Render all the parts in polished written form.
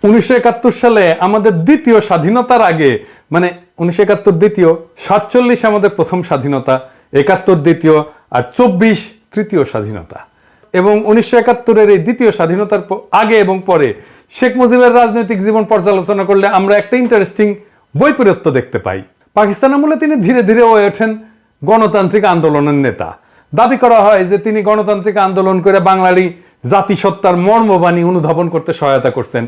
1971 সালে আমাদের দ্বিতীয় স্বাধীনতার আগে, মানে 1971 দ্বিতীয়, 47 আমাদের প্রথম স্বাধীনতা, 71 দ্বিতীয়, আর 24 তৃতীয় স্বাধীনতা। এবং 1971-এর এই দ্বিতীয় স্বাধীনতার আগে এবং পরে শেখ মুজিবের রাজনৈতিক জীবন পর্যালোচনা করলে আমরা একটা ইন্টারেস্টিং বৈপরীত্য দেখতে পাই। পাকিস্তান আমলে তিনি ধীরে ধীরে হয়ে ওঠেন গণতান্ত্রিক আন্দোলনের নেতা। দাবি করা হয় যে তিনি গণতান্ত্রিক আন্দোলন করে বাঙালি জাতিসত্তার মর্মবাণী অনুধাবন করতে সহায়তা করছেন।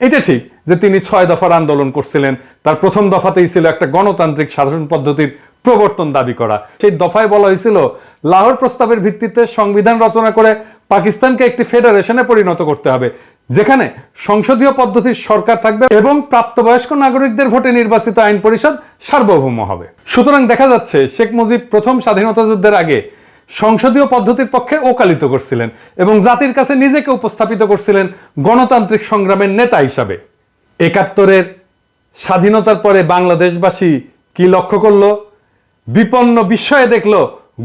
এটা ঠিক যে তিনি 6 দফার আন্দোলন করছিলেন। তার প্রথম দফাতেই ছিল একটা গণতান্ত্রিক শাসন পদ্ধতির প্রবর্তন দাবি করা। সেই দফায় বলা হয়েছিল লাহোর প্রস্তাবের ভিত্তিতে সংবিধান রচনা করে পাকিস্তানকে একটি ফেডারেশনে পরিণত করতে হবে, যেখানে সংসদীয় পদ্ধতির সরকার থাকবে এবং প্রাপ্তবয়স্ক নাগরিকদের ভোটে নির্বাচিত আইন পরিষদ সার্বভৌম হবে। সুতরাং দেখা যাচ্ছে শেখ মুজিব প্রথম স্বাধীনতা যুদ্ধের আগে সংসদীয় পদ্ধতির পক্ষে ওকালিত করছিলেন এবং জাতির কাছে নিজেকে উপস্থাপিত করছিলেন গণতান্ত্রিক সংগ্রামের নেতা হিসাবে। 71-এর স্বাধীনতার পরে বাংলাদেশবাসী কি লক্ষ্য করলো? বিপন্ন বিস্ময়ে দেখলো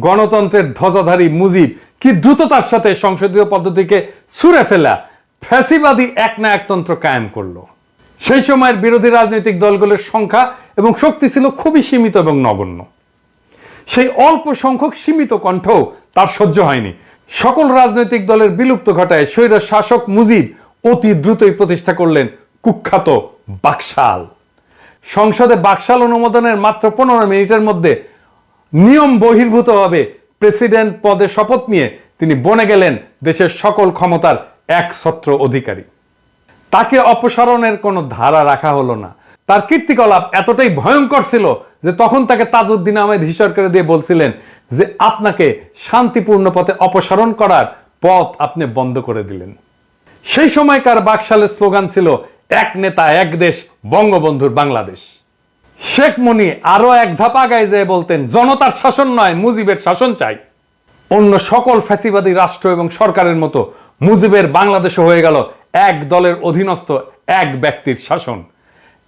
গণতন্ত্রের ধ্বজাধারী মুজিব কি দ্রুততার সাথে সংসদীয় পদ্ধতিকে ছুঁড়ে ফেলা ফ্যাসিবাদী একনায়কতন্ত্র কায়েম করলো। সেই সময়ের বিরোধী রাজনৈতিক দলগুলোর সংখ্যা এবং শক্তি ছিল খুবই সীমিত এবং নগণ্য। সেই অল্প সংখ্যক সীমিত কণ্ঠ তার সহ্য হয়নি। সকল রাজনৈতিক দলের বিলুপ্ত ঘটায় স্বৈর শাসক মুজিব অতি দ্রুতই প্রতিষ্ঠা করলেন কুখ্যাত বাকশাল। সংসদে বাকশাল অনুমোদনের মাত্র 15 মিনিটের মধ্যে নিয়ম বহির্ভূতভাবে প্রেসিডেন্ট পদে শপথ নিয়ে তিনি বনে গেলেন দেশের সকল ক্ষমতার একছত্র অধিকারী। তাকে অপসারণের কোনো ধারা রাখা হলো না। তার কীর্তিকলাপ এতটাই ভয়ঙ্কর ছিল যে তখন তাকে তাজউদ্দিন আহমেদ হিসর করে দিয়ে বলছিলেন যে আপনাকে শান্তিপূর্ণ পথে অপসারণ করার পথ আপনি বন্ধ করে দিলেন। সেই সময়কার বাকশালের স্লোগান ছিল এক নেতা এক দেশ, বঙ্গবন্ধুর বাংলাদেশ। শেখ মুনি আরো এক ধাপ আগায় যেয়ে বলতেন জনতার শাসন নয়, মুজিবের শাসন চাই। অন্য সকল ফ্যাসিবাদী রাষ্ট্র এবং সরকারের মতো মুজিবের বাংলাদেশ হয়ে গেল এক দলের অধীনস্থ এক ব্যক্তির শাসন।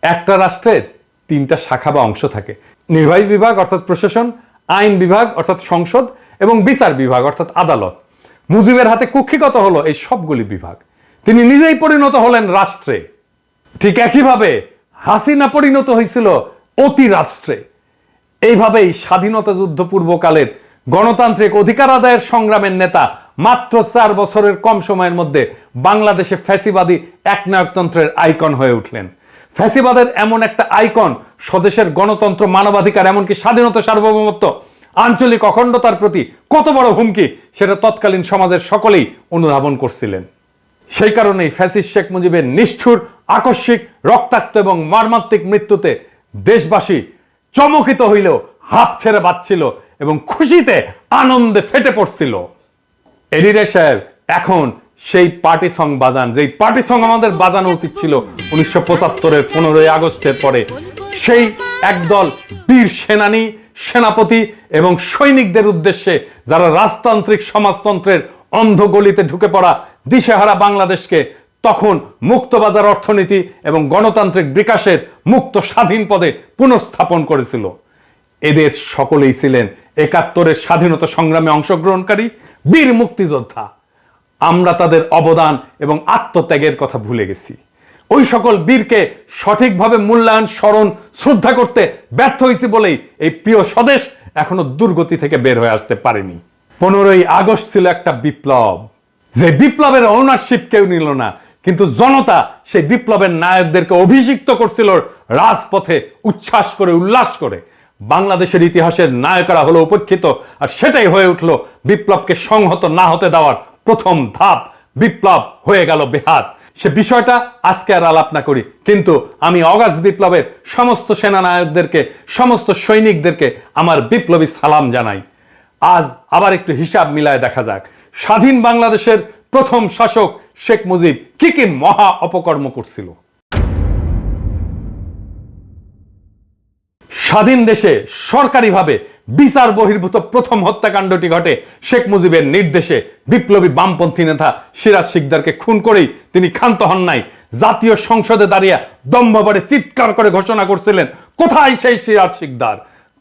একটা রাষ্ট্রের 3টা শাখা বা অংশ থাকে: নির্বাহী বিভাগ অর্থাৎ প্রশাসন, আইন বিভাগ অর্থাৎ সংসদ এবং বিচার বিভাগ অর্থাৎ আদালত। মুজিবের হাতে কুক্ষিগত হলো এই সবগুলি বিভাগ। তিনি নিজেই পরিণত হলেন রাষ্ট্রে। ঠিক একইভাবে হাসিনা পরিণত হয়েছিল অতি রাষ্ট্রে। এইভাবেই স্বাধীনতা যুদ্ধ পূর্বকালের গণতান্ত্রিক অধিকার আদায়ের সংগ্রামের নেতা মাত্র 4 বছরের কম সময়ের মধ্যে বাংলাদেশে ফ্যাসিবাদী একনায়কতন্ত্রের আইকন হয়ে উঠলেন। ফ্যাসিবাদের এমন একটা আইকন স্বদেশের গণতন্ত্র, মানবাধিকার, এমনকি স্বাধীনতা, সার্বভৌমত্ব, আঞ্চলিক অখণ্ডতার প্রতি কত বড় হুমকি সেটা তৎকালীন সমাজের সকলেই অনুধাবন করছিলেন। সেই কারণেই ফ্যাসিস্ট শেখ মুজিবের নিষ্ঠুর, আকস্মিক, রক্তাক্ত এবং মর্মান্তিক মৃত্যুতে দেশবাসী চমকিত হইলেও হাঁপ ছেড়ে বাঁচছিল এবং খুশিতে আনন্দে ফেটে পড়ছিল। এডিরে সাহেব এখন সেই পার্টি সং বাজান, যেই পার্টি সং আমাদের বাজানো উচিত ছিল 1975-এর 15ই আগস্টের পরে। সেই একদল বীর সেনানী, সেনাপতি এবং সৈনিকদের উদ্দেশ্যে যারা রাজতান্ত্রিক সমাজতন্ত্রের অন্ধগলিতে ঢুকে পড়া দিশেহারা বাংলাদেশকে তখন মুক্তবাজার অর্থনীতি এবং গণতান্ত্রিক বিকাশের মুক্ত স্বাধীন পদে পুনঃস্থাপন করেছিল। এদের সকলেই ছিলেন 71-এর স্বাধীনতা সংগ্রামে অংশগ্রহণকারী বীর মুক্তিযোদ্ধা। আমরা তাদের অবদান এবং আত্মত্যাগের কথা ভুলে গেছি। ওই সকল বীরকে সঠিকভাবে মূল্যায়ন, স্মরণ, শ্রদ্ধা করতে ব্যর্থ হয়েছি বলেই এই প্রিয় স্বদেশ এখনো দুর্গতি থেকে বের হয়ে আসতে পারেনি। 15ই আগস্ট ছিল একটা বিপ্লব, যে বিপ্লবের ওনারশিপ কেউ নিল না, কিন্তু জনতা সেই বিপ্লবের নায়কদেরকে অভিষিক্ত করছিল রাজপথে উচ্ছ্বাস করে, উল্লাস করে। বাংলাদেশের ইতিহাসের নায়করা হলো উপেক্ষিত, আর সেটাই হয়ে উঠল বিপ্লবকে সংহত না হতে দেওয়ার প্রথম ধাপ। বিপ্লব হয়ে গেল বেহাত। সে বিষয়টা আজকে আর আলাপ না করি, কিন্তু আমি অগাস্ট বিপ্লবের সমস্ত সেনানায়কদেরকে, সমস্ত সৈনিকদেরকে আমার বিপ্লবী সালাম জানাই। আজ আবার একটু হিসাব মিলায় দেখা যাক স্বাধীন বাংলাদেশের প্রথম শাসক শেখ মুজিব কি কি মহা অপকর্ম করছিল। স্বাধীন দেশে সরকারিভাবে বিচার বহির্ভূত প্রথম হত্যাকাণ্ডটি ঘটে শেখ মুজিবের নির্দেশে। বিপ্লবী বামপন্থী নেতা সিরাজ শিকদারকে খুন করেই তিনি ক্ষান্ত হন নাই। জাতীয় সংসদে দাঁড়িয়ে দম্ভভরে চিৎকার করে ঘোষণা করছিলেন, কোথায় সেই সিরাজ শিকদার?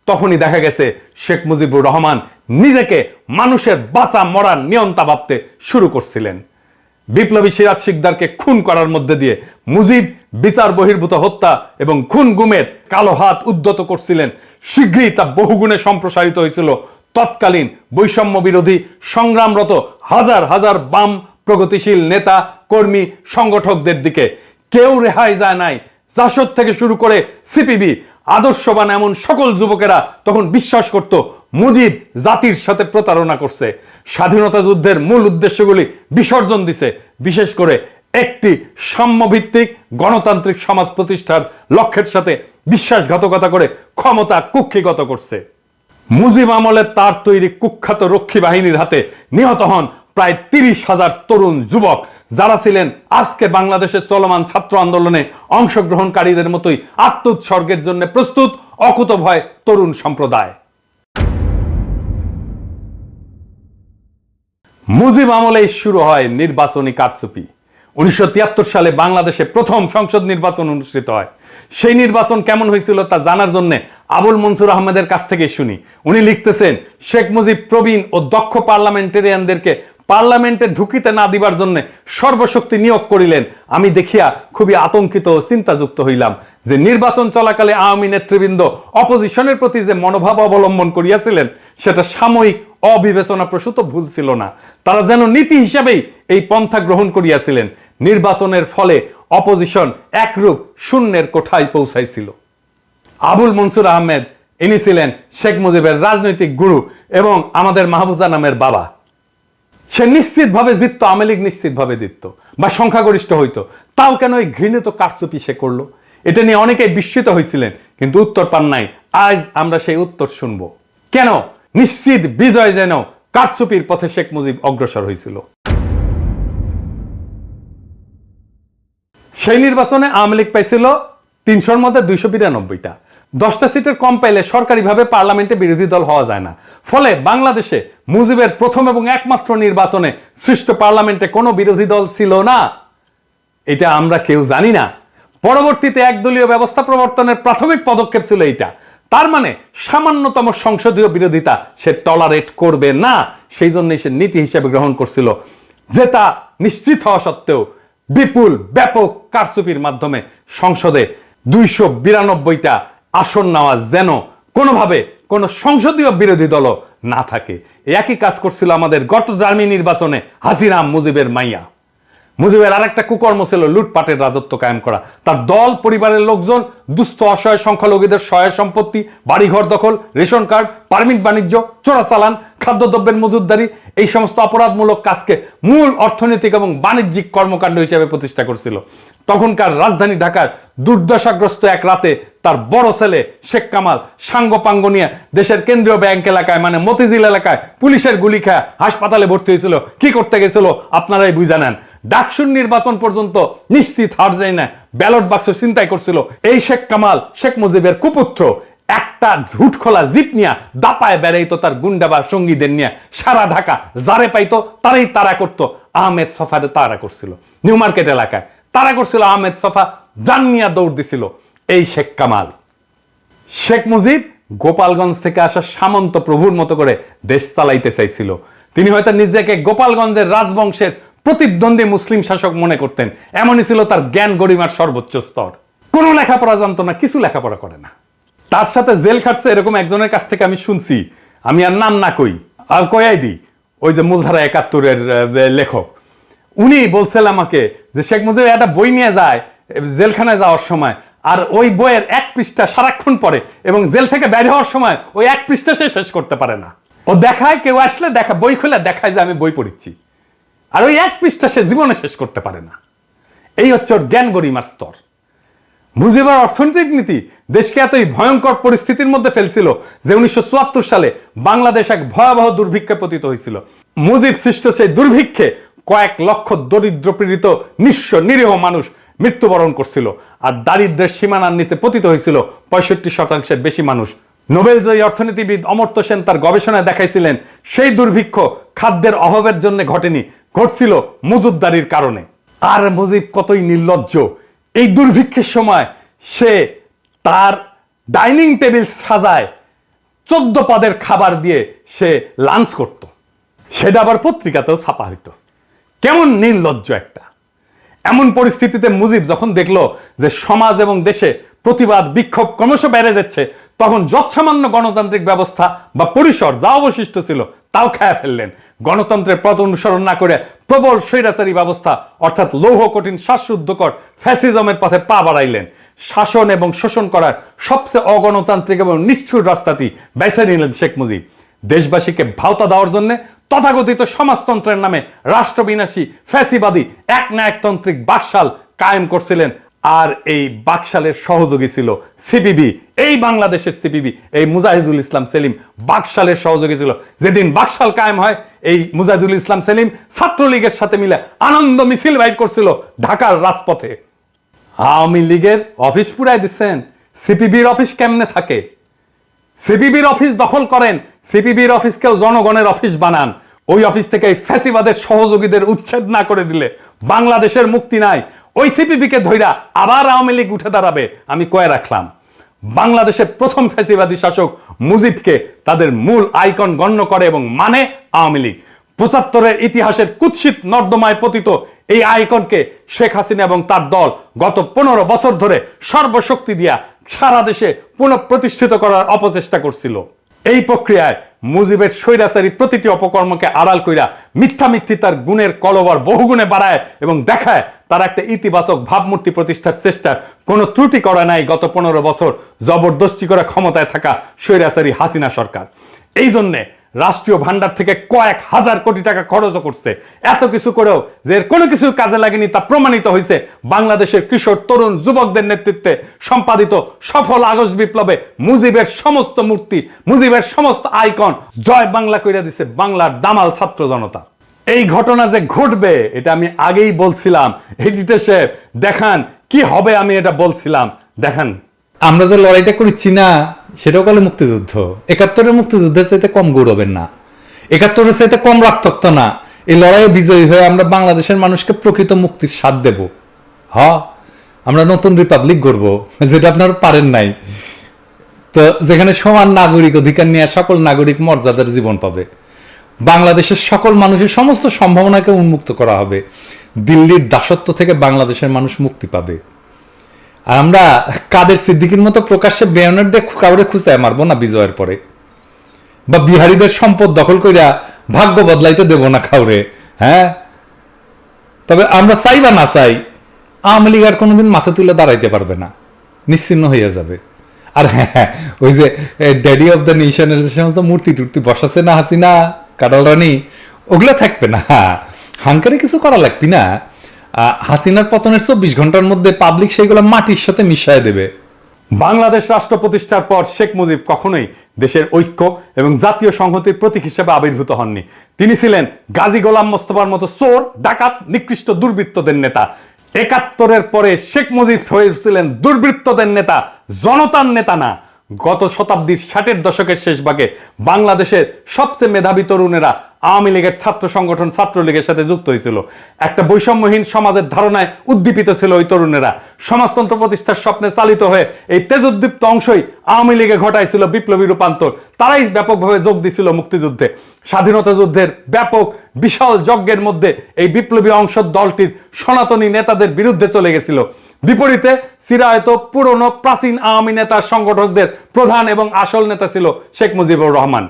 তখনই দেখা গেছে শেখ মুজিবুর রহমান নিজেকে মানুষের বাঁচা মরার নিয়ন্তা ভাবতে শুরু করছিলেন। বিপ্লবী সিরাজ শিকদারকে খুন করার মধ্যে দিয়ে মুজিব বিচার বহির্ভূত হত্যা এবং খুন গুমের কালো হাত উদ্যত করছিলেন। শীঘ্রই তা বহুগুণে সম্প্রসারিত হয়েছিল তৎকালীন বৈষম্য বিরোধী সংগ্রামরত হাজার হাজার বাম প্রগতিশীল নেতা কর্মী সংগঠকদের দিকে। কেউ রেহাই যায় নাই। জাসদ থেকে শুরু করে সিপিবি, আদর্শবান এমন সকল যুবকেরা তখন বিশ্বাস করত মুজিব জাতির সাথে প্রতারণা করছে, স্বাধীনতা যুদ্ধের মূল উদ্দেশ্যগুলি বিসর্জন দিছে, বিশেষ করে একটি সাম্যভিত্তিক গণতান্ত্রিক সমাজ প্রতিষ্ঠার লক্ষ্যের সাথে বিশ্বাসঘাতকতা করে ক্ষমতা কুক্ষিগত করছে। মুজিব আমলে তার তৈরি কুখ্যাত রক্ষী বাহিনীর হাতে নিহত হন প্রায় 30,000 তরুণ যুবক, যারা ছিলেন আজকে বাংলাদেশের চলমান ছাত্র আন্দোলনে অংশগ্রহণকারীদের মতোই আত্মোৎসর্গের জন্য প্রস্তুত অকুতভয় তরুণ সম্প্রদায়। মুজিব আমলেই শুরু হয় নির্বাচনী কারচুপি। 1973 সালে বাংলাদেশে প্রথম সংসদ নির্বাচন অনুষ্ঠিত হয়। সেই নির্বাচন কেমন হয়েছিল তা জানার জন্য আবুল মনসুর আহমেদের কাছ থেকে শুনি। উনি লিখতেছেন, শেখ মুজিব প্রবীণ ও দক্ষ পার্লামেন্টেরিয়ানদেরকে পার্লামেন্টে ঢুকিতে না দিবার জন্য সর্বশক্তি নিয়োগ করিলেন। আমি দেখিয়া খুবই আতঙ্কিত ও চিন্তাযুক্ত হইলাম যে নির্বাচন চলাকালে আওয়ামী নেতৃবৃন্দ অপোজিশনের প্রতি যে মনোভাব অবলম্বন করিয়াছিলেন সেটা সাময়িক অবিবেচনা প্রসূত ভুল ছিল না। তারা যেন নীতি হিসাবেই এই পন্থা গ্রহণ করিয়াছিলেন। নির্বাচনের ফলে অপোজিশন একরূপ শূন্যের কোঠায় পৌঁছাইছিল। আবুল মনসুর আহমেদ ইনি ছিলেন শেখ মুজিবের রাজনৈতিক গুরু এবং আমাদের মাহফুজা নামের বাবা। সে নিশ্চিতভাবে জিতত, আওয়ামী লীগ নিশ্চিতভাবে জিতত বা সংখ্যাগরিষ্ঠ হইতো, তাও কেন এই ঘৃণিত কারচুপি সে করলো? এটা নিয়ে অনেকেই বিস্মিত হয়েছিলেন, কিন্তু উত্তর পান নাই। আজ আমরা সেই উত্তর শুনব। কেন নিশ্চিত বিজয় যেন কারচুপির পথে শেখ মুজিব অগ্রসর হয়েছিল। সেই নির্বাচনে আওয়ামী লীগ পাইছিল 300-র মধ্যে 292টা। 10টা সিটের কম পাইলে সরকারিভাবে পার্লামেন্টে বিরোধী দল হওয়া যায় না। ফলে বাংলাদেশে মুজিবের প্রথম এবং একমাত্র নির্বাচনে সৃষ্ট পার্লামেন্টে কোনো বিরোধী দল ছিল না। এটা আমরা কেউ জানি না। পরবর্তীতে একদলীয় ব্যবস্থা প্রবর্তনের প্রাথমিক পদক্ষেপ ছিল এইটা। তার মানে সামান্যতম সংসদীয় বিরোধিতা সে টলারেট করবে না। সেই জন্যই সে নীতি হিসেবে গ্রহণ করছিল, যে তা নিশ্চিত হওয়া সত্ত্বেও বিপুল ব্যাপক কারচুপির মাধ্যমে সংসদে 292টা আসন নেওয়া যেন কোনোভাবে কোনো সংসদীয় বিরোধী দলও না থাকে। একই কাজ করছিল আমাদের গত জার্মি নির্বাচনে হাসিনা, মুজিবের মাইয়া। মুজিবের আরেকটা কুকর্ম ছিল লুটপাটের রাজত্ব কায়েম করা। তার দল পরিবারের লোকজন দুস্থ অসহায় সংখ্যালঘুদের সহায় সম্পত্তি, বাড়িঘর দখল, রেশন কার্ড, পারমিট বাণিজ্য, চোরাচালান, খাদ্যদ্রব্যের মজুতদারি, এই সমস্ত অপরাধমূলক কাজকে মূল অর্থনৈতিক এবং বাণিজ্যিক কর্মকাণ্ড হিসেবে প্রতিষ্ঠা করছিল। তখনকার রাজধানী ঢাকার দুর্দশাগ্রস্ত এক রাতে তার বড় ছেলে শেখ কামাল সাঙ্গপাঙ্গ নিয়ে দেশের কেন্দ্রীয় ব্যাংক এলাকায় মানে মতিঝিল এলাকায় পুলিশের গুলি খায় হাসপাতালে ভর্তি হয়েছিল। কি করতে গেছিল আপনারাই বুঝে নেন। ডাকসুর নির্বাচন পর্যন্ত নিশ্চিত হার যায় না, ব্যালট বাক্স ছিনতাই করছিল। এই শেখ কামাল শেখ মুজিবের কুপুত্র একটা ঝুট খোলা জিপ নিয়ে দাপায় বেড়াইতো তার গুন্ডা বা সঙ্গীদের নিয়ে সারা ঢাকা। যারে পাইতো তারাই তারা করত। আহমেদ সফারে তারা করছিল, নিউ মার্কেট এলাকায় তারা করছিল। আহমেদ সফা জান নিয়ে দৌড় দিছিল এই শেখ কামাল। শেখ মুজিব গোপালগঞ্জ থেকে আসা সামন্ত প্রভুর মতো করে দেশ চালাইতে চাইছিল। তিনি হয়তো নিজেকে গোপালগঞ্জের রাজবংশের প্রতিদ্বন্দ্বী মুসলিম শাসক মনে করতেন। এমনই ছিল তার জ্ঞান গরিমার সর্বোচ্চ স্তর। কোনো লেখাপড়া জানতো না, কিছু লেখাপড়া করে না। তার সাথে জেল খাটছে এরকম একজনের কাছ থেকে আমি শুনছি, আমি আর নাম না কই, আর কয়াই দিই, ওই যে মূলধারা 71-এর লেখক। উনি বলছিল আমাকে যে শেখ মুজিব একটা বই নিয়ে যায় জেলখানায় যাওয়ার সময়, আর ওই বইয়ের 1 পৃষ্ঠা সারাক্ষণ পড়ে এবং জেল থেকে বের হওয়ার সময় ওই 1 পৃষ্ঠা সে শেষ করতে পারে না। ও দেখায়, কেউ আসলে দেখা বই খুলে দেখায় যে আমি বই পড়িচ্ছি, আর ওই 1 পৃষ্ঠা সে জীবনে শেষ করতে পারে না। এই হচ্ছে ওর জ্ঞান গরিমার স্তর। মুজিবের অর্থনৈতিক নীতি দেশকে এতই ভয়ঙ্কর পরিস্থিতির মধ্যে ফেলছিল যে 1974 সালে বাংলাদেশ এক ভয়াবহ দুর্ভিক্ষে পতিত হয়েছিল। মুজিব সৃষ্ট সেই দুর্ভিক্ষে কয়েক লক্ষ দরিদ্র পীড়িত নিঃস্ব নিরীহ মানুষ মৃত্যুবরণ করছিল, আর দারিদ্র্যের সীমানার নিচে পতিত হয়েছিল 65% বেশি মানুষ। নোবেলজয়ী অর্থনীতিবিদ অমর্ত্য সেন তার গবেষণায় দেখাইছিলেন সেই দুর্ভিক্ষ খাদ্যের অভাবের জন্য ঘটেনি, ঘটছিল মজুতদারির কারণে। আর মুজিব কতই নির্লজ্জ, এই দুর্ভিক্ষের সময় সে তার ডাইনিং টেবিল সাজায় 14 পদের খাবার দিয়ে সে লাঞ্চ করত। সেটা আবার পত্রিকাতেও ছাপা হইতো। কেমন নির্লজ্জ একটা। এমন পরিস্থিতিতে মুজিব যখন দেখলো যে সমাজ এবং দেশে প্রতিবাদ বিক্ষোভ ক্রমশ বেড়ে যাচ্ছে, তখন যৎসামান্য গণতান্ত্রিক ব্যবস্থা বা পরিসর যা অবশিষ্ট ছিল তাও খেয়ে ফেললেন। গণতন্ত্রের পথ অনুসরণ না করে প্রবল স্বৈরাচারী ব্যবস্থা অর্থাৎ লৌহ কঠিন শ্বাসরুদ্ধকর ফ্যাসিজমের পথে পা বাড়াইলেন। শাসন এবং শোষণ করার সবচেয়ে অগণতান্ত্রিক এবং নিষ্ঠুর রাস্তাটি বেছে নিলেন শেখ মুজিব। দেশবাসীকে ভাওতা দেওয়ার জন্য তথাকথিত সমাজতন্ত্রের নামে রাষ্ট্রবিনাশী ফ্যাসিবাদী এক না একতান্ত্রিক বাকশাল কায়েম করছিলেন। আর এই বাকশালের সহযোগী ছিল সিপিবি, এই বাংলাদেশের সিপিবি, এই মুজাহিদুল ইসলাম সেলিম বাকশালের সহযোগী ছিল। যেদিন বাকশাল কায়েম হয়, এই মুজাহিদুল ইসলাম সেলিম ছাত্রলীগের সাথে মিলে আনন্দ মিছিল বাইর করছিল ঢাকার রাজপথে। আওয়ামী লীগের অফিস পুরাই দিচ্ছেন, সিপিবির অফিস কেমনে থাকে? সিপিবির অফিস দখল করেন, সিপিবির অফিসকেও জনগণের অফিস বানান। ওই অফিস থেকে এই ফ্যাসিবাদের সহযোগীদের উচ্ছেদ না করে দিলে বাংলাদেশের মুক্তি নাই। ওই সিপিবিকে ধইরা আবার আওয়ামী লীগ উঠে দাঁড়াবে, আমি কয়ে রাখলাম। বাংলাদেশের প্রথম ফ্যাসিবাদী শাসক মুজিবকে তাদের মূল আইকন গণ্য করে এবং মানে আওয়ামী লীগ। ৭৫-এর ইতিহাসের কুৎসিত নর্দমায় পতিত এই আইকনকে শেখ হাসিনা এবং তার দল গত ১৫ বছর ধরে সর্বশক্তি দিয়া সারা দেশে পুনঃপ্রতিষ্ঠিত করার অপচেষ্টা করছিল। এই প্রক্রিয়ায় মুজিবের স্বৈরাচারী প্রতিটি অপকর্মকে আড়াল কইরা মিথ্যা মিথ্যিতার গুণের কলবার বহুগুণে বাড়ায় এবং দেখায় তার একটা ইতিবাচক ভাবমূর্তি প্রতিষ্ঠার চেষ্টার কোনো ত্রুটি করা নাই গত ১৫ বছর জবরদস্তি করে ক্ষমতায় থাকা স্বৈরাচারী হাসিনা সরকার। এই জন্যে রাষ্ট্রীয় ভান্ডার থেকে কয়েক হাজার কোটি টাকা খরচ করছে। এত কিছু করেও যে এর কোনো কিছু কাজে লাগেনি তা প্রমাণিত হয়েছে বাংলাদেশের কিশোর তরুণ যুবকদের নেতৃত্বে সম্পাদিত সফল আগস্ট বিপ্লবে মুজিবের সমস্ত মূর্তি, মুজিবের সমস্ত আইকন জয় বাংলা কইরা দিছে বাংলার দামাল ছাত্র জনতা। এই ঘটনা যে ঘটবে এটা আমি আগেই বলছিলাম। এডিটর সাহেব দেখান কি হবে, আমি এটা বলছিলাম, দেখান। আমরা যে লড়াইটা করছি না সেটাও বলে মুক্তিযুদ্ধ। ৭১-এর মুক্তিযুদ্ধের চাইতে কম গৌরবের না, ৭১-এর চাইতে কম রক্তাক্ত না। এই লড়াইয়ে বিজয়ী হয়ে আমরা বাংলাদেশের মানুষকে প্রকৃত মুক্তির স্বাদ দেব। আমরা নতুন রিপাবলিক গড়ব, যেটা আপনারা পারেন নাই। তো যেখানে সমান নাগরিক অধিকার নিয়ে সকল নাগরিক মর্যাদার জীবন পাবে, বাংলাদেশের সকল মানুষের সমস্ত সম্ভাবনাকে উন্মুক্ত করা হবে, দিল্লির দাসত্ব থেকে বাংলাদেশের মানুষ মুক্তি পাবে। আর আমরা কাদের সিদ্দিকীর মতো প্রকাশ্যে বেয়নের দিয়ে কাউরে খুঁচায় মারবো না বিজয়ের পরে, বা বিহারীদের সম্পদ দখল কইরা ভাগ্য বদলাইতে দেব না কাউরে। হ্যাঁ, তবে আমরা চাই বা না চাই আওয়ামী লীগ আর কোনোদিন মাথা তুলে দাঁড়াইতে পারবে না, নিশ্চিন্ন হয়ে যাবে। আর হ্যাঁ, ওই যে ড্যাডি অফ দ্য নেশনের যে সমস্ত মূর্তি টুর্তি বসাছে না হাসিনা, কাটাল রানী, ওগুলো থাকবে না। হাঙ্কারে কিছু করা লাগবে না। হাসিনার পতনের ২৪ ঘন্টার মধ্যে পাবলিক সেইগুলো মাটির সাথে মিশিয়ে দেবে। বাংলাদেশ রাষ্ট্র প্রতিষ্ঠার পর শেখ মুজিব কখনোই দেশের ঐক্য এবং জাতীয় সংহতির প্রতীক হিসেবে আবির্ভূত হননি। তিনি ছিলেন গাজী গোলাম মোস্তফার মতো চোর, ডাকাত, নিকৃষ্ট দুর্বৃত্তদের নেতা। ৭১-এর পরে শেখ মুজিব হয়েছিলেন দুর্বৃত্তদের নেতা, জনতার নেতা না। গত শতাব্দীর ৬০-এর দশকের শেষ ভাগে বাংলাদেশের সবচেয়ে মেধাবী তরুণেরা আওয়ামী লীগের ছাত্র সংগঠন ছাত্রলীগের সাথে যুক্ত হয়েছিল। একটা বৈষম্যহীন সমাজের ধারণায় উদ্দীপিত ছিল ওই তরুণেরা। সমাজতন্ত্র প্রতিষ্ঠার স্বপ্নে চালিত হয়ে এই তেজোদ্দীপ্ত অংশই আওয়ামী লীগে ঘটাইছিল বিপ্লবী রূপান্তর। তারাই ব্যাপকভাবে যোগ দিছিল মুক্তিযুদ্ধে। স্বাধীনতা যুদ্ধের ব্যাপক বিশাল যজ্ঞের মধ্যে এই বিপ্লবী অংশ দলটির সনাতনী নেতাদের বিরুদ্ধে চলে গেছিল। বিপরীতে চিরায়ত পুরনো প্রাচীন আওয়ামী নেতার সংগঠকদের প্রধান এবং আসল নেতা ছিল শেখ মুজিবুর রহমান।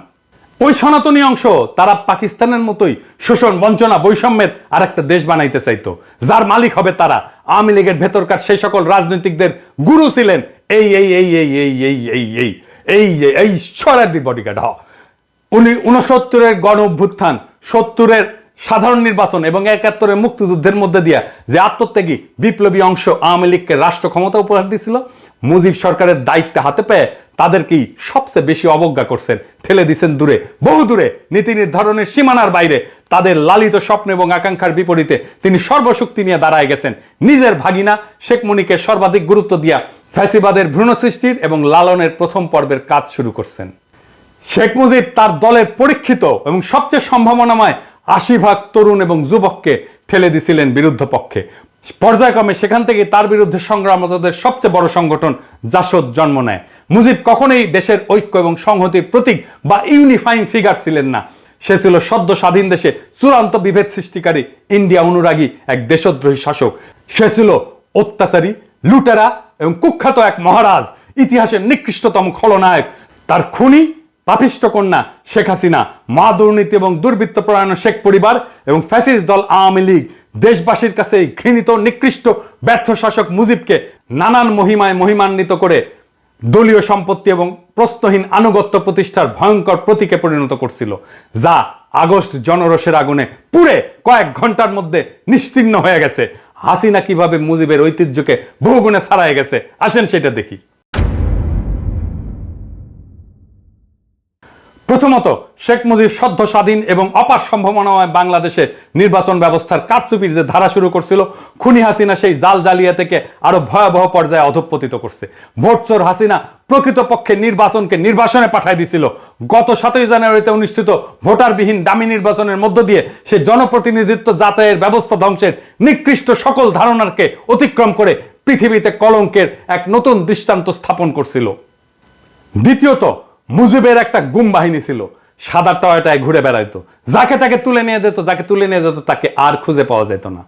ওই সনাতনী অংশ তারা পাকিস্তানের মতোই শোষণ, বঞ্চনা, বৈষম্যের আর একটা দেশ বানাইতে চাইতো, যার মালিক হবে তারা। আওয়ামী লীগের ভেতরকার সেই সকল রাজনৈতিকদের গুরু ছিলেন এই এই এই এই এই এই এই এই এই এই সরাদি বডিগার্ড। ৬৯-এর গণ অভ্যুত্থান, ৭০-এর সাধারণ নির্বাচন এবং ৭১-এর মুক্তিযুদ্ধের মধ্যে দিয়া যে আত্মত্যাগী বিপ্লবী অংশ আওয়ামী লীগকে রাষ্ট্র ক্ষমতা উপহার দিছিল, মুজিব সরকারের দায়িত্ব হাতে পেয়ে তাদেরকেই সবচেয়ে বেশি অবজ্ঞা করছেন, ঠেলে দিচ্ছেন দূরে, বহু দূরে, নীতি নির্ধারণের সীমানার বাইরে। তাদের লালিত স্বপ্ন এবং আকাঙ্ক্ষার বিপরীতে তিনি সর্বশক্তি নিয়ে দাঁড়ায় গেছেন। নিজের ভাগিনা শেখ মুনিকে সর্বাধিক গুরুত্ব দিয়া ফ্যাসিবাদের ভ্রূণ সৃষ্টির এবং লালনের প্রথম পর্বের কাজ শুরু করছেন। শেখ মুজিব তার দলের পরীক্ষিত এবং সবচেয়ে সম্ভাবনাময় ৮০% তরুণ এবং যুবককে ঠেলে দিছিলেন বিরুদ্ধ পক্ষে। পর্যায়ক্রমে সেখান থেকে তার বিরুদ্ধে সংগ্রামরতদের সবচেয়ে বড় সংগঠন জাসদ জন্ম নেয়। মুজিব কখনোই দেশের ঐক্য এবং সংহতির প্রতীক বা ইউনিফাইং ফিগার ছিলেন না। সে ছিল সদ্য স্বাধীন দেশে চূড়ান্ত বিভেদ সৃষ্টিকারী ইন্ডিয়া অনুরাগী এক দেশদ্রোহী শাসক। সে ছিল অত্যাচারী, লুটেরা এবং কুখ্যাত এক মহারাজ, ইতিহাসের নিকৃষ্টতম খলনায়ক। তার খুনি পাপিষ্ট কন্যা শেখ হাসিনা, মা দুর্নীতি এবং দুর্বৃত্ত পরায়ণ শেখ পরিবার এবং ফ্যাসিস্ট দল আওয়ামী লীগ দেশবাসীর কাছে এই ঘৃণিত নিকৃষ্ট ব্যর্থ শাসক মুজিবকে নানান মহিমায় মহিমান্বিত করে দলীয় সম্পত্তি এবং প্রশ্নহীন আনুগত্য প্রতিষ্ঠার ভয়ঙ্কর প্রতীকে পরিণত করছিল, যা আগস্ট জনরোষের আগুনে পুড়ে কয়েক ঘন্টার মধ্যে নিশ্চিহ্ন হয়ে গেছে। হাসিনা কিভাবে মুজিবের ঐতিহ্যকে বহুগুণে ছাড়াই গেছে, আসেন সেটা দেখি। প্রথমত, শেখ মুজিব সদ্য স্বাধীন এবং অপার সম্ভাবনাময় বাংলাদেশে নির্বাচন ব্যবস্থার কারচুপির যে ধারা শুরু করছিল, খুনি হাসিনা সেই জাল জালিয়াতিকে আরো ভয়াবহ পর্যায়ে অধঃপতিত করছে। ভোটচোর হাসিনা প্রকৃতপক্ষে নির্বাচনকে নির্বাসনে পাঠায় দিছিল। গত 7ই জানুয়ারিতে অনুষ্ঠিত ভোটারবিহীন ডামি নির্বাচনের মধ্য দিয়ে সে জনপ্রতিনিধিত্ব যাচাইয়ের ব্যবস্থা ধ্বংসের নিকৃষ্ট সকল ধারণাকে অতিক্রম করে পৃথিবীতে কলঙ্কের এক নতুন দৃষ্টান্ত স্থাপন করছিল। দ্বিতীয়ত, মুজিবের একটা গুম বাহিনী ছিল, সাদা টয়টায় ঘুরে বেড়াইতো, যাকে তাকে তুলে নিয়ে যেত, যাকে তুলে নিয়ে যেত তাকে আর খুঁজে পাওয়া যেত না।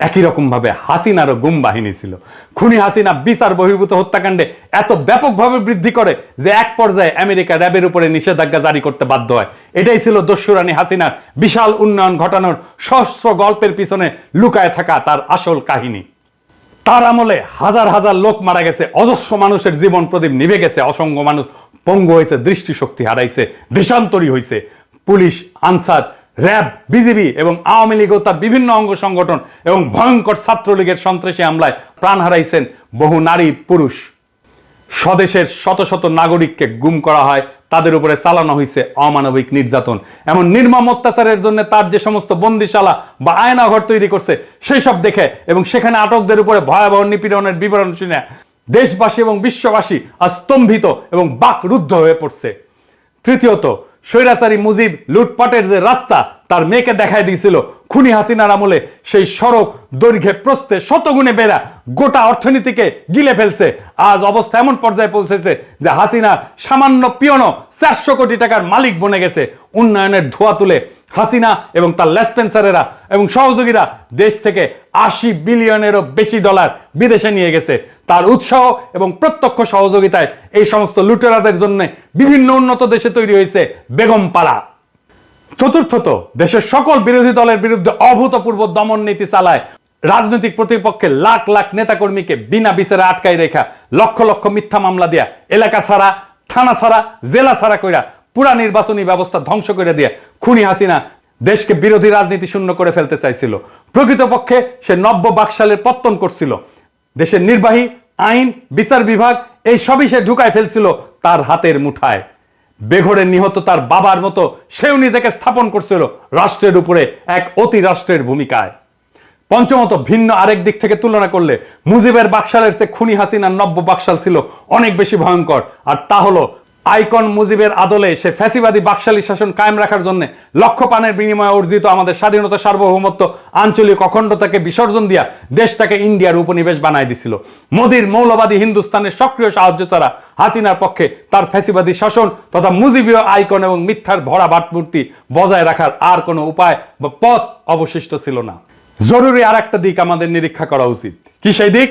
একই রকম ভাবে হাসিনারও গুম বাহিনী ছিল। খুনি হাসিনা বিচার বহির্ভূত হত্যাকাণ্ডে এত ব্যাপকভাবে বৃদ্ধি করে যে এক পর্যায়ে আমেরিকা র্যাবের উপরে নিষেধাজ্ঞা জারি করতে বাধ্য হয়। এটাই ছিল দস্যুরানী হাসিনার বিশাল উন্নয়ন ঘটানোর সহস্র গল্পের পিছনে লুকায় থাকা তার আসল কাহিনী। তার আমলে হাজার হাজার লোক মারা গেছে, অজস্র মানুষের জীবন প্রদীপ নিভে গেছে, অসংখ্য মানুষ পঙ্গু হয়েছে, দৃষ্টিশক্তি হারাইছে, দেশান্তরী হয়েছে। পুলিশ, আনসার, র্যাব, বিজিবি এবং আওয়ামী লীগ ও তার বিভিন্ন অঙ্গ সংগঠন এবং ভয়ঙ্কর ছাত্রলীগের সন্ত্রাসী হামলায় প্রাণ হারাইছেন বহু নারী পুরুষ। স্বদেশের শত শত নাগরিককে গুম করা হয়, তাদের উপরে চালানো হয়েছে অমানবিক নির্যাতন। এমন নির্মম অত্যাচারের জন্য তার যে সমস্ত বন্দিশালা বা আয়নাঘর তৈরি করছে সেই সব দেখে এবং সেখানে আটকদের উপরে ভয়াবহ নিপীড়নের বিবরণ শুনে দেশবাসী এবং বিশ্ববাসী আজ স্তম্ভিত এবং বাকরুদ্ধ হয়ে পড়ছে। তৃতীয়ত, স্বৈরাচারী মুজিব লুটপাটের যে রাস্তা তার মেয়েকে দেখায় দিয়েছিল, খুনি হাসিনার আমলে সেই সড়ক দৈর্ঘ্যে প্রস্থে শতগুণে বেড়া গোটা অর্থনীতিকে গিলে ফেলছে। আজ অবস্থা এমন পর্যায়ে পৌঁছেছে যে হাসিনা সামান্য পিয়নো 400 কোটি টাকার মালিক বনে গেছে। উন্নয়নের ধোঁয়া তুলে হাসিনা এবং তার লেসপেন্সারেরা এবং সহযোগীরা দেশ থেকে 80 বিলিয়নেরও বেশি ডলার বিদেশে নিয়ে গেছে। তার উৎসাহ এবং প্রত্যক্ষ সহযোগিতায় এই সমস্ত লুটেরাদের জন্য বিভিন্ন উন্নত দেশে তৈরি হয়েছে বেগম পাড়া। চতুর্থত, দেশের সকল বিরোধী দলের বিরুদ্ধে অভূতপূর্ব দমন নীতি চালায়। রাজনৈতিক প্রতিপক্ষের লাখ লাখ নেতাকর্মীকে বিনা বিচারে আটকাই রেখা, লক্ষ লক্ষ মিথ্যা মামলা দিয়া, এলাকা ছাড়া, থানা ছাড়া, জেলা ছাড়া কইরা পুরা নির্বাচনী ব্যবস্থা ধ্বংস করে দিয়ে খুনি হাসিনা দেশকে বিরোধী রাজনীতি শূন্য করে ফেলতে চাইছিল। প্রকৃতপক্ষে সে নব্য বাকশালের পত্তন করছিল। দেশের নির্বাহী, আইন, বিচার বিভাগ এই সবই সে ঢুকায় ফেলছিল তার হাতের মুঠায়। বেঘরে নিহত তার বাবার মতো সেও নিজেকে স্থাপন করছিল রাষ্ট্রের উপরে এক অতি রাষ্ট্রের ভূমিকায়। পঞ্চমত, ভিন্ন আরেক দিক থেকে তুলনা করলে মুজিবের বাকশালের চেয়ে খুনি হাসিনার নব্য বাকশাল ছিল অনেক বেশি ভয়ঙ্কর। আর তা হলো আইকন মুজিবের আদলে সে ফ্যাসিবাদী বাকশালী শাসন কায়েম রাখার জন্য লক্ষ প্রাণের বিনিময়ে অর্জিত আমাদের স্বাধীনতা, সার্বভৌমত্ব, আঞ্চলিক অখণ্ডতাকে বিসর্জন দিয়া দেশটাকে ইন্ডিয়ার উপনিবেশ বানায় দিছিল। মোদির মৌলবাদী হিন্দুস্তানের সক্রিয় সাহায্য ছাড়া হাসিনার পক্ষে তার ফ্যাসিবাদী শাসন তথা মুজিবীয় আইকন এবং মিথ্যার ভরা ভাবমূর্তি বজায় রাখার আর কোনো উপায় বা পথ অবশিষ্ট ছিল না। জরুরি আর একটা দিক আমাদের নিরীক্ষা করা উচিত। কি সেই দিক?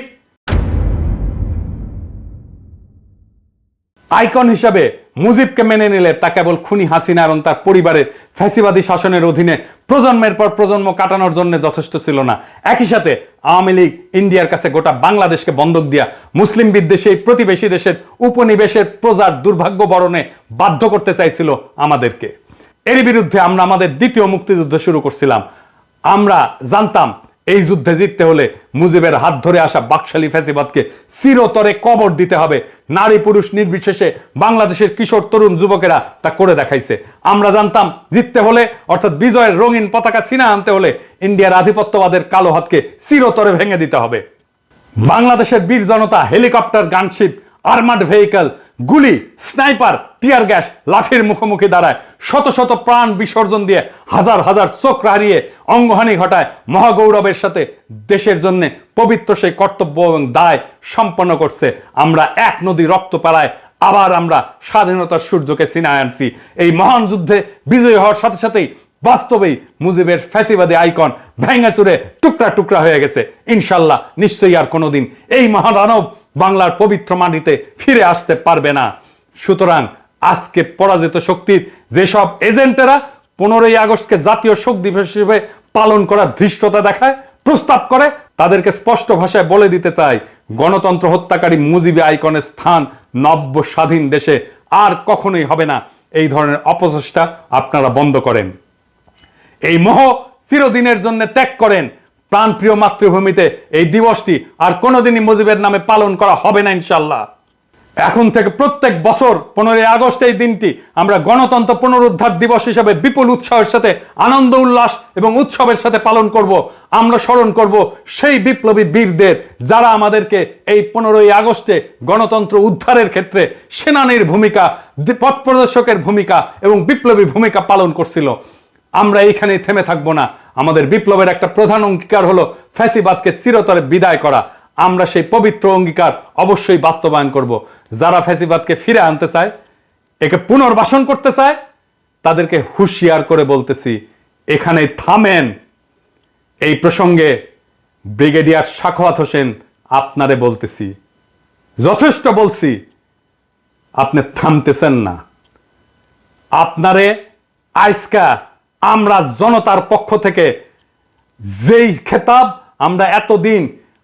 আইকন হিসাবে মুজিবকে মেনে নিলে তা কেবল খুনি হাসিনা এবং তার পরিবারের ফ্যাসিবাদী শাসনের অধীনে প্রজন্মের পর প্রজন্ম কাটানোর জন্য যথেষ্ট ছিল না। একই সাথে আওয়ামী লীগ ইন্ডিয়ার কাছে গোটা বাংলাদেশকে বন্ধক দিয়া মুসলিম বিদ্বেষী প্রতিবেশী দেশের উপনিবেশের প্রজার দুর্ভাগ্য বরণে বাধ্য করতে চাইছিল আমাদেরকে। এর বিরুদ্ধে আমরা আমাদের দ্বিতীয় মুক্তিযুদ্ধ শুরু করছিলাম। আমরা জানতাম এই যুদ্ধে জিততে হলে মুজিবের হাত ধরে আসা বাকশালী ফ্যাসিবাদকে চিরতরে কবর দিতে হবে। নারী পুরুষ নির্বিশেষে বাংলাদেশের কিশোর তরুণ যুবকেরা তা করে দেখাইছে। আমরা জানতাম জিততে হলে অর্থাৎ বিজয়ের রঙিন পতাকা ছিনা আনতে হলে ইন্ডিয়ার আধিপত্যবাদের কালো হাতকে চিরতরে ভেঙে দিতে হবে। বাংলাদেশের বীর জনতা হেলিকপ্টার, গানশিপ, আর্মার্ড ভেহিকল, গুলি, স্নাইপার, টিয়ার গ্যাস, লাঠির মুখোমুখি দাঁড়ায় শত শত প্রাণ বিসর্জন দিয়ে হাজার হাজার চোখ হারিয়ে অঙ্গহানি ঘটায় মহাগৌরবের সাথে দেশের জন্য পবিত্র সেই কর্তব্য এবং দায় সম্পন্ন করছে। আমরা এক নদী রক্ত পালায় আবার আমরা স্বাধীনতার সূর্যকে ছিনায় আনছি। এই মহান যুদ্ধে বিজয়ী হওয়ার সাথে সাথেই বাস্তবেই মুজিবের ফ্যাসিবাদী আইকন ভেঙে চুরে টুকরা টুকরা হয়ে গেছে। ইনশাল্লাহ নিশ্চয়ই আর কোনোদিন এই মহাদানব বাংলার পবিত্র মাটিতে ফিরে আসতে পারবে না। সুতরাং আজকে পরাজিত শক্তির যেসব এজেন্টেরা 15ই আগস্টকে জাতীয় শোক দিবস হিসেবে পালন করার ধৃষ্টতা দেখায়, প্রস্তাব করে, তাদেরকে স্পষ্ট ভাষায় বলে দিতে চাই, গণতন্ত্র হত্যাকারী মুজিবী আইকনের স্থান নব্য স্বাধীন দেশে আর কখনোই হবে না। এই ধরনের অপচেষ্টা আপনারা বন্ধ করেন। এই মোহ চিরদিনের জন্য ত্যাগ করেন। প্রাণপ্রিয় মাতৃভূমিতে এই দিবসটি আর কোনোদিনই মুজিবের নামে পালন করা হবে না ইনশাল্লাহ। এখন থেকে প্রত্যেক বছর 15ই আগস্ট এই দিনটি আমরা গণতন্ত্র পুনরুদ্ধার দিবস হিসেবে বিপুল উৎসাহের সাথে আনন্দ উল্লাস এবং উৎসবের সাথে পালন করব। আমরা স্মরণ করব সেই বিপ্লবী বীরদের যারা আমাদেরকে এই 15ই আগস্টে গণতন্ত্র উদ্ধারের ক্ষেত্রে সেনানীর ভূমিকা, পথ প্রদর্শকের ভূমিকা এবং বিপ্লবী ভূমিকা পালন করছিল। আমরা এইখানেই থেমে থাকবো না। আমাদের বিপ্লবের একটা প্রধান অঙ্গীকার হলো ফ্যাসিবাদকে চিরতরে বিদায় করা। আমরা সেই পবিত্র অঙ্গীকার অবশ্যই বাস্তবায়ন করব। যারা ফ্যাসিবাদকে ফিরে আনতে চায়, একে পুনর্বাসন করতে চায়, তাদেরকে হুঁশিয়ার করে বলতেছি, এখানে থামেন। এই প্রসঙ্গে ব্রিগেডিয়ার সাখাওয়াত হোসেন আপনারে বলতেছি, যথেষ্ট বলছি, আপনি থামতেছেন না। আপনারে আজকা আমরা জনতার পক্ষ থেকে যেই খেতাব আমরা এতদিন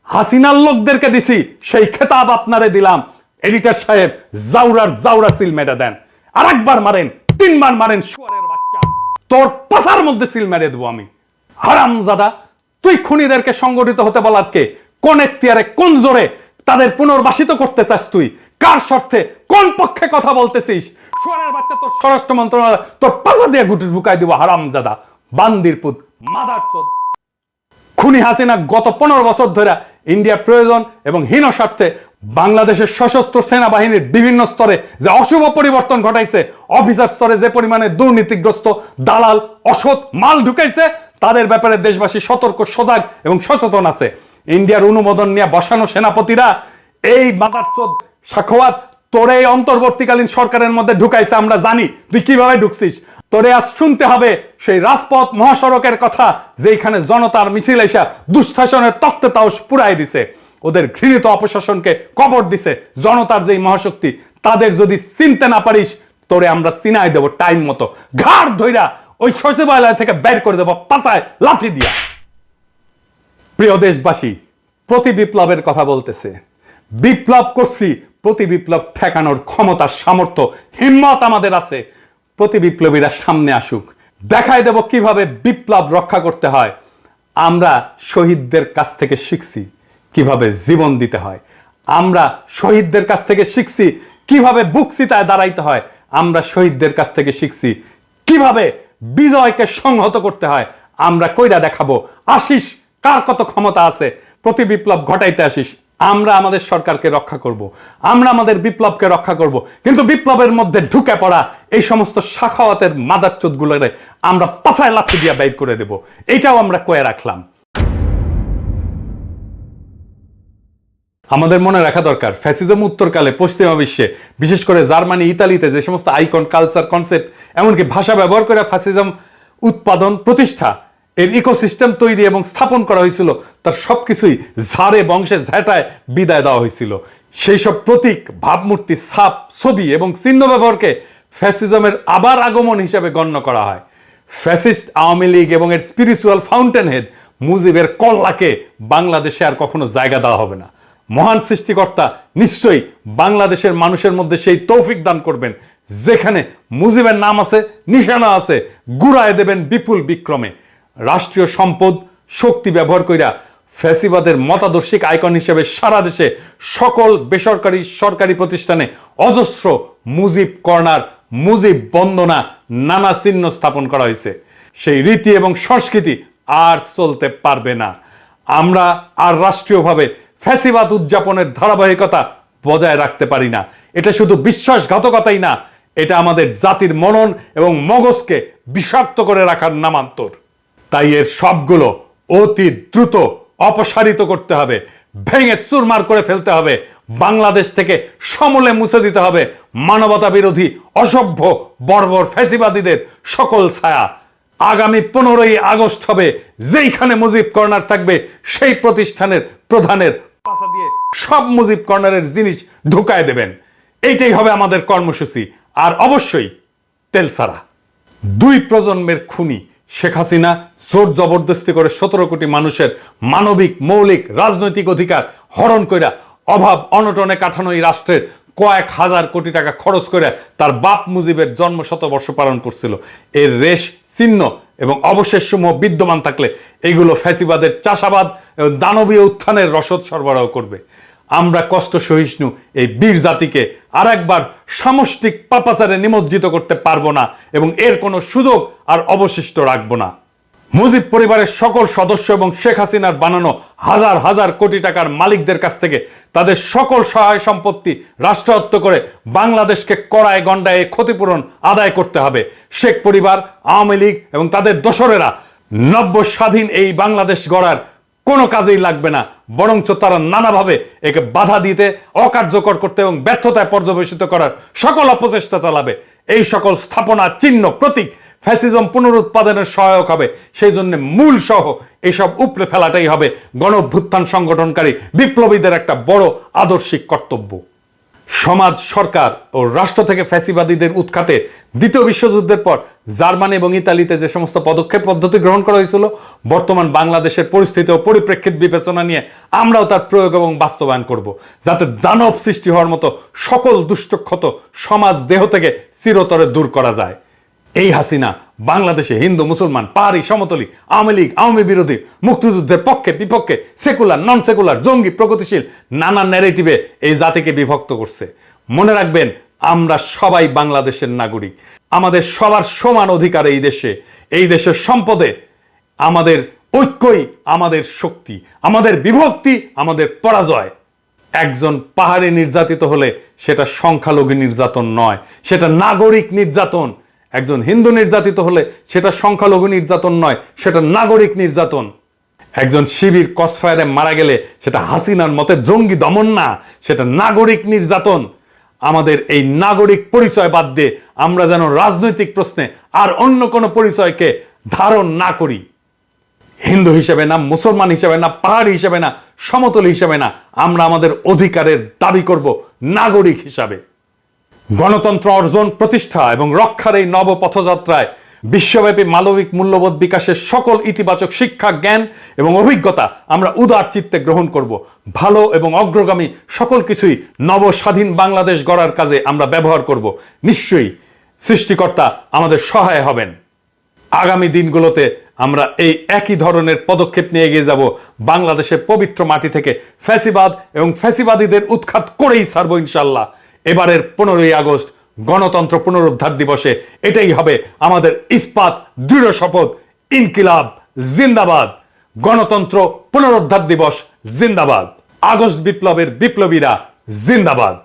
হাসিনার লোকদেরকে দিছি, সেই খেতাব আপনারে দিলাম। এডিটর সাহেব জাউরার জাউরা সিল মেরে দেন। আর একবার মারেন, 3 বার মারেন, শুয়ারের বাচ্চা, তোর পাছার মধ্যে সিল মেরে দেবো আমি। হারামজাদা, তুই খুনিদেরকে সংগঠিত হতে বলার কে? কোন এখতিয়ারে, কোন জোরে তাদের পুনর্বাসিত করতে চাস তুই? কার স্বার্থে, কোন পক্ষে কথা বলতেছিস? শুয়ারের বাচ্চা, তোর স্বরাষ্ট্র মন্ত্রণালয় তোর পাছা দিয়ে গুটি ঢুকাই দিব। হারামজাদা, বান্দির পুত, মাদারচোদ। খুনি হাসিনা গত 15 বছর ধরে ইন্ডিয়ার প্রয়োজন এবং হীন স্বার্থে বাংলাদেশের সশস্ত্র সেনাবাহিনীর বিভিন্ন স্তরে যে অশুভ পরিবর্তন ঘটাইছে, অফিসার স্তরে যে পরিমাণে দুর্নীতিগ্রস্ত দালাল অসৎ মাল ঢুকাইছে, তাদের ব্যাপারে দেশবাসী সতর্ক, সজাগ এবং সচেতন আছে। ইন্ডিয়ার অনুমোদন নিয়ে বসানো সেনাপতিরা এই মাদারচোদ সাখাওয়াত তোরে এই অন্তর্বর্তীকালীন সরকারের মধ্যে ঢুকাইছে। আমরা জানি তুই কিভাবে ঢুকছিস। তোরে আজ শুনতে হবে সেই রাজপথ মহাসড়কের কথা, যেখানে জনতার মিছিল এসা দুঃশাসনের তক্তে তাও পুরাই দিছে, ওদের ঘৃণিত অপশাসনকে কবর দিছে। জনতার যেই মহাশক্তি, তাদের যদি চিনতে না পারিস, তোরে আমরা চিনাই দেব টাইম মতো, ঘাড় ধইরা ওই সচিবালয় থেকে বের করে দেব পাছায় লাথি দিয়া। প্রিয় দেশবাসী, প্রতি বিপ্লবের কথা বলতেছে। বিপ্লব করছি, প্রতি বিপ্লব ঠেকানোর ক্ষমতা, সামর্থ্য, হিম্মত আমাদের আছে। প্রতি বিপ্লবীরা সামনে আসুক, দেখাই দেব কিভাবে বিপ্লব রক্ষা করতে হয়। আমরা শহীদদের কাছ থেকে শিখছি কিভাবে জীবন দিতে হয়। আমরা শহীদদের কাছ থেকে শিখছি কিভাবে বুক চিতায় দাঁড়াইতে হয়। আমরা শহীদদের কাছ থেকে শিখছি কিভাবে বিজয়কে সংহত করতে হয়। আমরা কইরা দেখাবো। আসিস, কার কত ক্ষমতা আছে, প্রতি বিপ্লব ঘটাইতে আসিস। আমরা আমাদের সরকারকে রক্ষা করব, আমরা আমাদের বিপ্লবকে রক্ষা করব। কিন্তু বিপ্লবের মধ্যে ঢুকে পড়া এই সমস্ত সাখাওয়াতের মাদারচোদগুলোরে আমরা পাছায় লাথি দিয়া বাইর করে দেব। এইটাও আমরা কয়ে রাখলাম। আমাদের মনে রাখা দরকার, ফ্যাসিজম উত্তরকালে পশ্চিমা বিশ্বে, বিশেষ করে জার্মানি, ইতালিতে যে সমস্ত আইকন, কালচার, কনসেপ্ট, এমনকি ভাষা ব্যবহার করে ফ্যাসিজম উৎপাদন, প্রতিষ্ঠা, এর ইকোসিস্টেম তৈরি এবং স্থাপন করা হয়েছিল, তার সবকিছুই ঝাড়ে বংশে ঝেঁটায় বিদায় দেওয়া হয়েছিল। সেই সব প্রতীক, ভাবমূর্তি, ছাপ, ছবি এবং চিহ্ন ব্যবহারকে ফ্যাসিজমের আবার আগমন হিসেবে গণ্য করা হয়। ফ্যাসিস্ট আওয়ামী লীগ এবং এর স্পিরিচুয়াল ফাউন্টেন হেড মুজিবের কল্লাকে বাংলাদেশে আর কখনো জায়গা দেওয়া হবে না। মহান সৃষ্টিকর্তা নিশ্চয়ই বাংলাদেশের মানুষের মধ্যে সেই তৌফিক দান করবেন, যেখানে মুজিবের নাম আছে, নিশানা আছে, গুড়ায় দেবেন বিপুল বিক্রমে। রাষ্ট্রীয় সম্পদ, শক্তি ব্যবহার কইরা ফ্যাসিবাদের মতাদর্শিক আইকন হিসেবে সারা দেশে সকল বেসরকারি, সরকারি প্রতিষ্ঠানে অজস্র মুজিব কর্নার, মুজিব বন্দনা, নানা চিহ্ন স্থাপন করা হয়েছে। সেই রীতি এবং সংস্কৃতি আর চলতে পারবে না। আমরা আর রাষ্ট্রীয়ভাবে ফ্যাসিবাদ উদযাপনের ধারাবাহিকতা বজায় রাখতে পারি না। এটা শুধু বিশ্বাসঘাতকতাই না, এটা আমাদের জাতির মনন এবং মগজকে বিষাক্ত করে রাখার নামান্তর। তাই এর সবগুলো অতি দ্রুত অপসারিত করতে হবে, ভেঙে চুরমার করে ফেলতে হবে, বাংলাদেশ থেকে সমূলে মুছে দিতে হবে মানবতা বিরোধী অসভ্য বর্বর ফ্যাসিবাদীদের সকল ছায়া আগামী 15ই আগস্ট হবে, যেইখানে মুজিব কর্নার থাকবে সেই প্রতিষ্ঠানের প্রধানের পাশা দিয়ে সব মুজিব কর্নারের জিনিস ঢুকায় দেবেন। এইটাই হবে আমাদের কর্মসূচি। আর অবশ্যই তেলসারা। 2 প্রজন্মের খুনি শেখ হাসিনা জোর জবরদস্তি করে 17 কোটি মানুষের মানবিক মৌলিক রাজনৈতিক অধিকার হরণ কইরা অভাব অনটনে কাঠানো এই রাষ্ট্রের কয়েক হাজার কোটি টাকা খরচ করে তার বাপ মুজিবের জন্ম শতবর্ষ পালন করছিল। এর রেশ চিহ্ন এবং অবশেষ সমূহ বিদ্যমান থাকলে এগুলো ফ্যাসিবাদের চাষাবাদ এবং দানবীয় উত্থানের রসদ সরবরাহ করবে। আমরা কষ্ট সহিষ্ণু এই বীর জাতিকে আর একবার সামষ্টিক পাপাচারে নিমজ্জিত করতে পারবো না এবং এর কোনো সুযোগ আর অবশিষ্ট রাখবো না। মুজিব পরিবারের সকল সদস্য এবং শেখ হাসিনার বানানো হাজার হাজার কোটি টাকার মালিকদের কাছ থেকে তাদের সকল সহায় সম্পত্তি রাষ্ট্রায়ত্ত করে বাংলাদেশকে কড়ায় গন্ডায় ক্ষতিপূরণ আদায় করতে হবে। শেখ পরিবার, আওয়ামী লীগ এবং তাদের দোসরেরা নব্য স্বাধীন এই বাংলাদেশ গড়ার কোনো কাজেই লাগবে না, বরঞ্চ তারা নানাভাবে একে বাধা দিতে, অকার্যকর করতে এবং ব্যর্থতায় পর্যবেসিত করার সকল অপচেষ্টা চালাবে। এই সকল স্থাপনা, চিহ্ন, প্রতীক ফ্যাসিজম পুনরুৎপাদনের সহায়ক হবে। সেই জন্য মূল সহ এসব উপড়ে ফেলাটাই হবে গণঅভ্যুত্থান সংগঠনকারী বিপ্লবীদের একটা বড় আদর্শিক কর্তব্য। সমাজ, সরকার ও রাষ্ট্র থেকে ফ্যাসিবাদীদের উৎখাতে দ্বিতীয় বিশ্বযুদ্ধের পর জার্মানি এবং ইতালিতে যে সমস্ত পদক্ষেপ পদ্ধতি গ্রহণ করা হয়েছিল, বর্তমান বাংলাদেশের পরিস্থিতি ও পরিপ্রেক্ষিত বিবেচনা নিয়ে আমরাও তার প্রয়োগ এবং বাস্তবায়ন করব, যাতে দানব সৃষ্টি হওয়ার মতো সকল দুষ্টক্ষত সমাজ দেহ থেকে চিরতরে দূর করা যায়। এই হাসিনা বাংলাদেশে হিন্দু, মুসলমান, পাহাড়ি, সমতলী, আওয়ামী লীগ, আওয়ামী বিরোধী, মুক্তিযুদ্ধের পক্ষে বিপক্ষে, সেকুলার, নন সেকুলার, জঙ্গি, প্রগতিশীল নানা ন্যারেটিভে এই জাতিকে বিভক্ত করছে। মনে রাখবেন, আমরা সবাই বাংলাদেশের নাগরিক। আমাদের সবার সমান অধিকার এই দেশের সম্পদে। আমাদের ঐক্যই আমাদের শক্তি, আমাদের বিভক্তি আমাদের পরাজয়। একজন পাহাড়ি নির্যাতিত হলে সেটা সংখ্যালঘু নির্যাতন নয়, সেটা নাগরিক নির্যাতন। একজন হিন্দু নির্যাতিত হলে সেটা সংখ্যালঘু নির্যাতন নয়, সেটা নাগরিক নির্যাতন। একজন শিবির ক্রসফায়ারে মারা গেলে সেটা হাসিনার মতে জঙ্গি দমন না, সেটা নাগরিক নির্যাতন। আমাদের এই নাগরিক পরিচয় বাদ দিয়ে আমরা যেন রাজনৈতিক প্রশ্নে আর অন্য কোনো পরিচয়কে ধারণ না করি। হিন্দু হিসেবে না, মুসলমান হিসেবে না, পাহাড়ি হিসেবে না, সমতলী হিসেবে না, আমরা আমাদের অধিকারের দাবি করব নাগরিক হিসাবে। গণতন্ত্র অর্জন, প্রতিষ্ঠা এবং রক্ষার এই নব পথযাত্রায় বিশ্বব্যাপী মানবিক মূল্যবোধ বিকাশের সকল ইতিবাচক শিক্ষা, জ্ঞান এবং অভিজ্ঞতা আমরা উদার চিত্তে গ্রহণ করব। ভালো এবং অগ্রগামী সকল কিছুই নব স্বাধীন বাংলাদেশ গড়ার কাজে আমরা ব্যবহার করব। নিশ্চয়ই সৃষ্টিকর্তা আমাদের সহায় হবেন। আগামী দিনগুলোতে আমরা এই একই ধরনের পদক্ষেপ নিয়ে এগিয়ে যাব। বাংলাদেশের পবিত্র মাটি থেকে ফ্যাসিবাদ এবং ফ্যাসিবাদীদের উৎখাত করেই ছাড়ব ইনশাল্লাহ। এবারের 15ই আগস্ট গণতন্ত্র পুনরুদ্ধার দিবসে এটাই হবে আমাদের ইস্পাত দৃঢ় শপথ। ইনকিলাব জিন্দাবাদ, গণতন্ত্র পুনরুদ্ধার দিবস জিন্দাবাদ, আগস্ট বিপ্লবের বিপ্লবীরা জিন্দাবাদ।